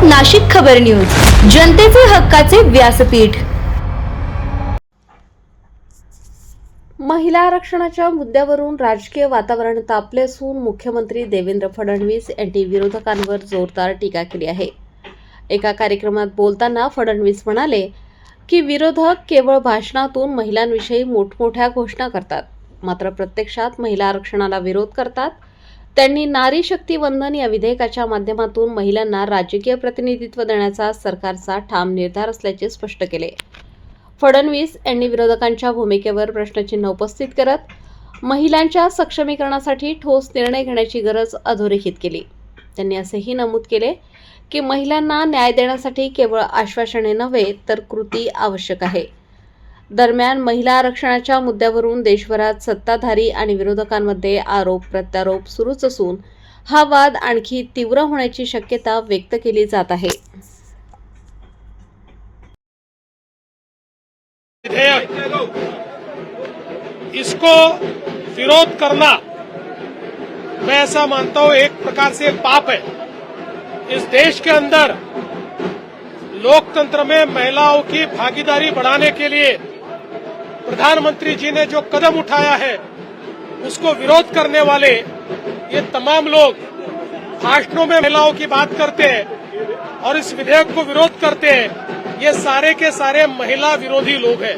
नाशिक खबर न्यूज, जनतेचे हक्काचे व्यासपीठ। महिला आरक्षणाच्या मुद्द्यावरून राजकीय वातावरण तापले असून मुख्यमंत्री देवेंद्र फडणवीस यांनी विरोधकांवर जोरदार टीका केली आहे। एका कार्यक्रमात बोलताना फडणवीस म्हणाले की विरोधक केवळ भाषणातून महिलांविषयी मोठमोठ्या घोषणा करतात, मात्र प्रत्यक्षात महिला आरक्षणाला विरोध करतात। त्यांनी नारी शक्ती वंदन या विधेयकाच्या माध्यमातून महिलांना राजकीय प्रतिनिधित्व देण्याचा सरकारचा ठाम निर्धार असल्याचे स्पष्ट केले। फडणवीस यांनी विरोधकांच्या भूमिकेवर प्रश्नचिन्ह उपस्थित करत महिलांच्या सक्षमीकरणासाठी ठोस निर्णय घेण्याची गरज अधोरेखित केली। त्यांनी असेही नमूद केले की महिलांना न्याय देण्यासाठी केवळ आश्वासने नव्हे तर कृती आवश्यक आहे। दरम्यान महिला आरक्षणाच्या मुद्द्यावरून देशभरात सत्ताधारी आणि विरोधकांमध्ये आरोप प्रत्यारोप सुरूच असून हा वाद आणखी तीव्र होण्याची शक्यता व्यक्त केली जात आहे। इसको विरोध करना मैं ऐसा मानता हूं एक प्रकार से पाप है। इस देश के अंदर लोकतंत्र में महिलाओं की भागीदारी बढ़ाने के लिए प्रधानमंत्री जी ने जो कदम उठाया है उसको विरोध करने वाले ये तमाम लोग भाषणों में महिलाओं की बात करते हैं और इस विधेयक को विरोध करते हैं। ये सारे के सारे महिला विरोधी लोग हैं।